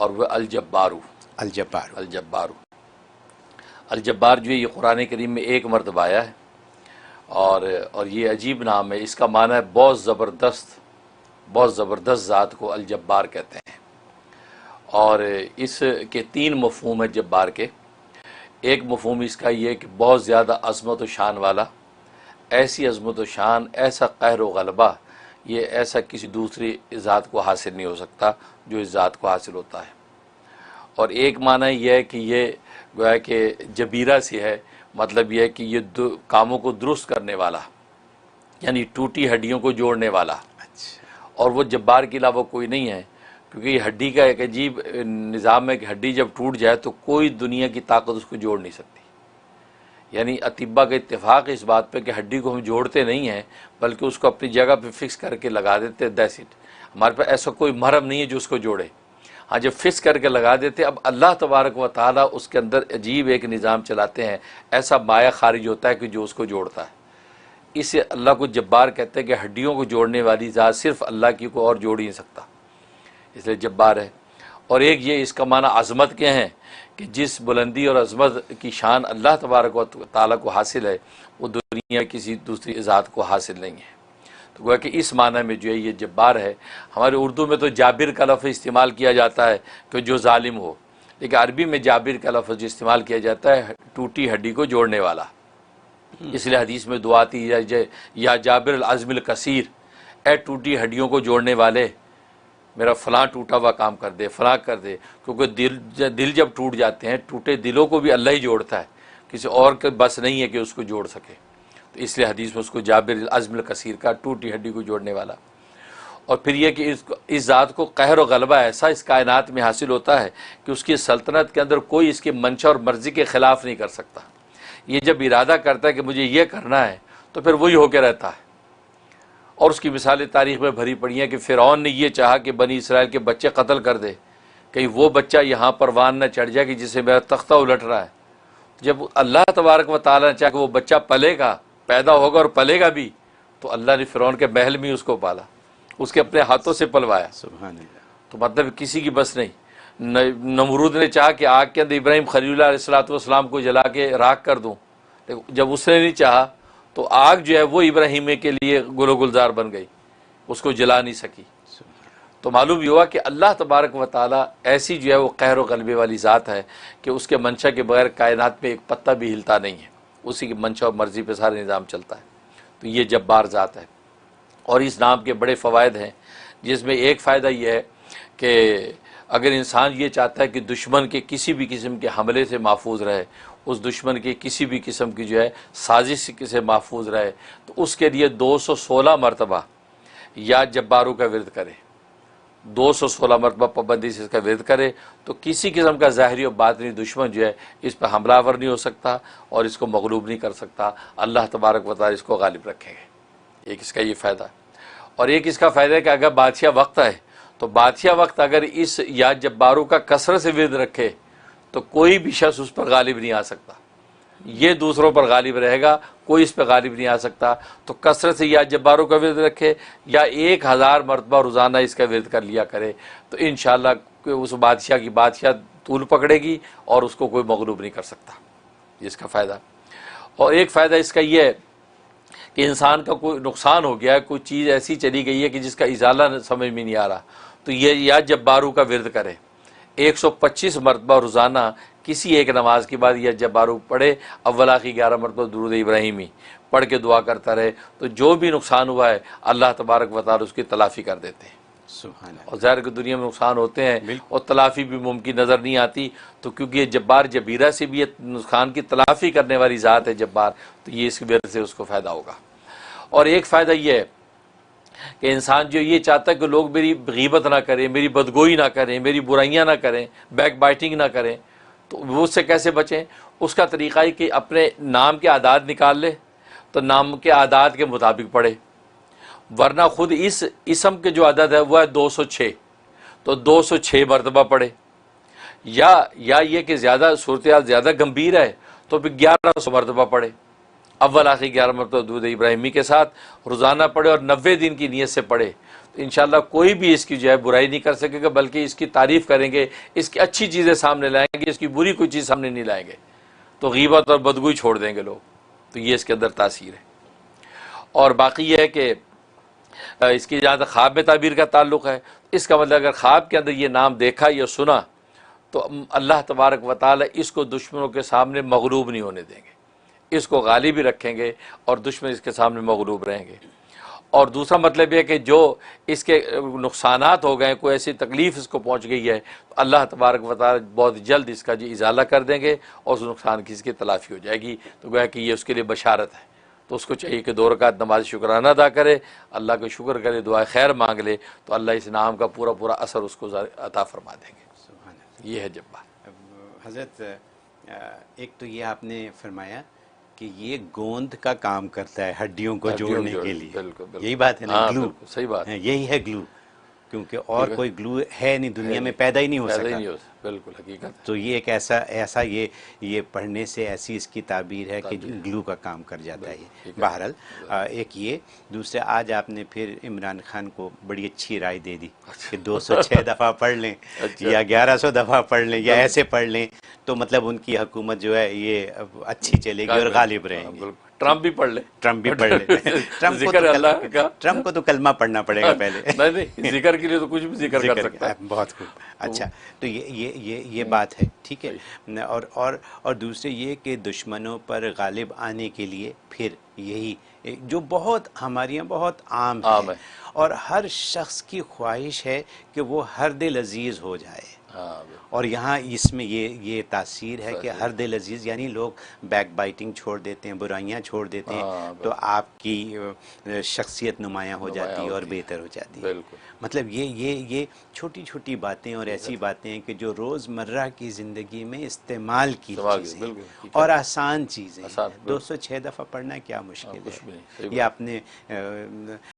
اور وہ الجبارو، الجبارو، الجبار جو ہے یہ قرآن کریم میں ایک مرتبہ آیا ہے، اور یہ عجیب نام ہے، اس کا معنی ہے بہت زبردست ذات کو الجبار کہتے ہیں۔ اور اس کے 3 مفہوم ہیں جبار کے۔ ایک مفہوم اس کا یہ ہے کہ بہت زیادہ عظمت و شان والا، ایسی عظمت و شان، ایسا قہر و غلبہ، یہ ایسا کسی دوسری ذات کو حاصل نہیں ہو سکتا جو اس ذات کو حاصل ہوتا ہے۔ اور ایک معنی یہ ہے کہ یہ گویا کہ جبیرہ سے ہے، مطلب یہ ہے کہ یہ کاموں کو درست کرنے والا، یعنی ٹوٹی ہڈیوں کو جوڑنے والا۔ اور وہ جبار کے علاوہ کوئی نہیں ہے، کیونکہ یہ ہڈی کا ایک عجیب نظام ہے کہ ہڈی جب ٹوٹ جائے تو کوئی دنیا کی طاقت اس کو جوڑ نہیں سکتی۔ یعنی اطباء کا اتفاق اس بات پہ کہ ہڈی کو ہم جوڑتے نہیں ہیں، بلکہ اس کو اپنی جگہ پہ فکس کر کے لگا دیتے، دیٹس اٹ۔ ہمارے پاس ایسا کوئی مرہم نہیں ہے جو اس کو جوڑے، ہاں جب فکس کر کے لگا دیتے۔ اب اللہ تبارک و تعالیٰ اس کے اندر عجیب ایک نظام چلاتے ہیں، ایسا مایہ خارج ہوتا ہے کہ جو اس کو جوڑتا ہے۔ اسے اللہ کو جبار کہتے ہیں کہ ہڈیوں کو جوڑنے والی ذات صرف اللہ کی، کو اور جوڑ ہی نہیں سکتا، اس لیے جبار ہے۔ اور ایک یہ اس کا معنی عظمت کے ہیں کہ جس بلندی اور عظمت کی شان اللہ تبارک و تعالیٰ کو حاصل ہے، وہ دنیا کسی دوسری ذات کو حاصل نہیں ہے۔ تو گویا کہ اس معنی میں جو ہے یہ جبار ہے۔ ہمارے اردو میں تو جابر کا لفظ استعمال کیا جاتا ہے کہ جو ظالم ہو، لیکن عربی میں جابر کا لفظ جو استعمال کیا جاتا ہے ٹوٹی ہڈی کو جوڑنے والا۔ اس لیے حدیث میں دعا آتی ہے یا جابر العظم الکثیر، اے ٹوٹی ہڈیوں کو جوڑنے والے، میرا فلاں ٹوٹا ہوا کام کر دے، فلاں کر دے۔ کیونکہ دل جب ٹوٹ جاتے ہیں، ٹوٹے دلوں کو بھی اللہ ہی جوڑتا ہے، کسی اور کا بس نہیں ہے کہ اس کو جوڑ سکے۔ تو اس لیے حدیث میں اس کو جابر العظم الکثیر کا، ٹوٹی ہڈی کو جوڑنے والا۔ اور پھر یہ کہ اس ذات کو قہر و غلبہ ایسا اس کائنات میں حاصل ہوتا ہے کہ اس کی سلطنت کے اندر کوئی اس کی منشا اور مرضی کے خلاف نہیں کر سکتا۔ یہ جب ارادہ کرتا ہے کہ مجھے یہ کرنا ہے تو پھر وہی ہو کے رہتا ہے۔ اور اس کی مثالیں تاریخ میں بھری پڑی ہیں کہ فرعون نے یہ چاہا کہ بنی اسرائیل کے بچے قتل کر دے، کہیں وہ بچہ یہاں پروان نہ چڑھ جائے کہ جسے میرا تختہ الٹ رہا ہے۔ جب اللہ تبارک و تعالیٰ نے چاہا کہ وہ بچہ پلے گا، پیدا ہوگا اور پلے گا بھی، تو اللہ نے فرعون کے محل میں اس کو پالا، اس کے اپنے ہاتھوں سے پلوایا۔ سبحان اللہ۔ تو مطلب کسی کی بس نہیں۔ نمرود نے چاہا کہ آگ کے اندر ابراہیم خلیل اللہ علیہ السلام کو جلا کے راکھ کر دوں، جب اس نے نہیں چاہا تو آگ جو ہے وہ ابراہیم کے لیے گل و گلزار بن گئی، اس کو جلا نہیں سکی۔ تو معلوم یہ ہوا کہ اللہ تبارک و تعالیٰ ایسی جو ہے وہ قہر و غلبے والی ذات ہے کہ اس کے منشا کے بغیر کائنات میں ایک پتہ بھی ہلتا نہیں ہے، اسی کی منشا اور مرضی پہ سارا نظام چلتا ہے۔ تو یہ جبار ذات ہے۔ اور اس نام کے بڑے فوائد ہیں، جس میں ایک فائدہ یہ ہے کہ اگر انسان یہ چاہتا ہے کہ دشمن کے کسی بھی قسم کے حملے سے محفوظ رہے، اس دشمن کے کسی بھی قسم کی جو ہے سازش سے محفوظ رہے، تو اس کے لیے 216 مرتبہ یا جباروں کا ورد کرے، 216 مرتبہ پابندی سے اس کا ورد کرے، تو کسی قسم کا ظاہری اور باطنی دشمن جو ہے اس پہ حملہ آور نہیں ہو سکتا اور اس کو مغلوب نہیں کر سکتا۔ اللہ تبارک و تعالیٰ اس کو غالب رکھیں گے۔ ایک اس کا یہ فائدہ ہے۔ اور ایک اس کا فائدہ ہے کہ اگر بادشاہ وقت ہے تو بادشاہ وقت اگر اس یا جباروں کا کثرت سے ورد رکھے تو کوئی بھی شخص اس پر غالب نہیں آ سکتا، یہ دوسروں پر غالب رہے گا، کوئی اس پہ غالب نہیں آ سکتا۔ تو کثرت سے یا جباروں کا ورد رکھے یا 1000 مرتبہ روزانہ اس کا ورد کر لیا کرے، تو انشاءاللہ اس بادشاہ کی بادشاہ طول پکڑے گی اور اس کو کوئی مغلوب نہیں کر سکتا۔ اس کا فائدہ۔ اور ایک فائدہ اس کا یہ ہے کہ انسان کا کوئی نقصان ہو گیا ہے، کوئی چیز ایسی چلی گئی ہے کہ جس کا ازالہ سمجھ میں نہیں آ رہا، تو یہ یا جباروں کا ورد کرے، 125 مرتبہ روزانہ کسی ایک نماز کے بعد یا جبارو پڑھے، اول آخر 11 مرتبہ درود ابراہیمی پڑھ کے دعا کرتا رہے، تو جو بھی نقصان ہوا ہے اللہ تبارک و تعالیٰ اس کی تلافی کر دیتے ہیں۔ سبحان اللہ۔ اور ظاہر کہ دنیا میں نقصان ہوتے ہیں اور تلافی بھی ممکن نظر نہیں آتی، تو کیونکہ یہ جبار جبیرہ سے بھی یہ نقصان کی تلافی کرنے والی ذات ہے جبار، تو یہ اس کی وجہ سے اس کو فائدہ ہوگا۔ اور ایک فائدہ یہ ہے کہ انسان جو یہ چاہتا ہے کہ لوگ میری غیبت نہ کریں، میری بدگوئی نہ کریں، میری برائیاں نہ کریں، بیک بائٹنگ نہ کریں، تو وہ اس سے کیسے بچیں؟ اس کا طریقہ ہے کہ اپنے نام کے اعداد نکال لے تو نام کے اعداد کے مطابق پڑھے، ورنہ خود اس اسم کے جو عدد ہے وہ ہے 206، تو 206 مرتبہ پڑھے، یا یہ کہ زیادہ صورتحال زیادہ گمبھیر ہے تو پھر 1100 مرتبہ پڑھے، اول آخر 11 مرتبہ درود ابراہیمی کے ساتھ روزانہ پڑھے اور 90 دن کی نیت سے پڑھے، تو انشاءاللہ کوئی بھی اس کی جو ہے برائی نہیں کر سکے گا، بلکہ اس کی تعریف کریں گے، اس کی اچھی چیزیں سامنے لائیں گے، اس کی بری کوئی چیز سامنے نہیں لائیں گے، تو غیبت اور بدگوئی چھوڑ دیں گے لوگ. تو یہ اس کے اندر تاثیر ہے. اور باقی یہ ہے کہ اس کی جہاں تک خواب میں تعبیر کا تعلق ہے، اس کا مطلب اگر خواب کے اندر یہ نام دیکھا یا سنا تو اللہ تبارک و تعالی اس کو دشمنوں کے سامنے مغلوب نہیں ہونے دیں گے، اس کو غالب ہی رکھیں گے اور دشمن اس کے سامنے مغلوب رہیں گے. اور دوسرا مطلب یہ ہے کہ جو اس کے نقصانات ہو گئے، کوئی ایسی تکلیف اس کو پہنچ گئی ہے، تو اللہ تبارک و تعالی بہت جلد اس کا جو ازالہ کر دیں گے اور اس نقصان کی اس کی تلافی ہو جائے گی. تو گویا کہ یہ اس کے لیے بشارت ہے. تو اس کو چاہیے کہ 2 رکعت نماز شکرانہ ادا کرے، اللہ کا شکر کرے، دعائے خیر مانگ لے، تو اللہ اس نام کا پورا پورا اثر اس کو عطا فرما دیں گے. سبحان اللہ. یہ ہے جب بات. حضرت ایک تو یہ آپ نے فرمایا کہ یہ گوند کا کام کرتا ہے ہڈیوں کو جوڑنے کے لیے. بالکل بالکل. یہی بات ہے نا، ہاں گلو. بالکل صحیح بات. یہی ہے گلو، کیونکہ اور کوئی گلو ہے نہیں دنیا میں، پیدا ہی نہیں ہو پیدا ہی سکا. نہیں ہو سکتا. بالکل حقیقت. تو یہ ایک ایسا یہ پڑھنے سے ایسی اس کی تعبیر ہے کہ گلو کا کام کر جاتا ہے یہ. بہرحال ایک یہ، دوسرے آج آپ نے پھر عمران خان کو بڑی اچھی رائے دے دی کہ 206 دفعہ پڑھ لیں یا 1100 دفعہ پڑھ لیں یا ایسے پڑھ لیں تو مطلب ان کی حکومت جو ہے یہ اچھی چلے گی اور غالب رہیں گے. ٹرمپ بھی پڑھ لے. ٹرمپ بھی پڑھ لے. ٹرمپ کو تو کلمہ پڑھنا پڑے گا پہلے. نہیں، ذکر کے لیے تو کچھ بھی ذکر کر سکتا ہے. بہت خوب. اچھا، تو یہ بات ہے، ٹھیک ہے. اور دوسرے یہ کہ دشمنوں پر غالب آنے کے لیے پھر یہی جو بہت ہمارے یہاں بہت عام ہے اور ہر شخص کی خواہش ہے کہ وہ ہر دل عزیز ہو جائے. اور یہاں اس میں یہ تاثیر ہے کہ ہر دل عزیز یعنی لوگ بیک بائٹنگ چھوڑ دیتے ہیں، برائیاں چھوڑ دیتے ہیں، تو آپ کی شخصیت نمایاں ہو جاتی ہے اور بہتر ہو جاتی ہے. مطلب یہ چھوٹی چھوٹی باتیں اور ایسی باتیں ہیں کہ جو روز مرہ کی زندگی میں استعمال کی چیزیں اور آسان چیزیں. 206 دفعہ پڑھنا کیا مشکل ہے. یہ آپ نے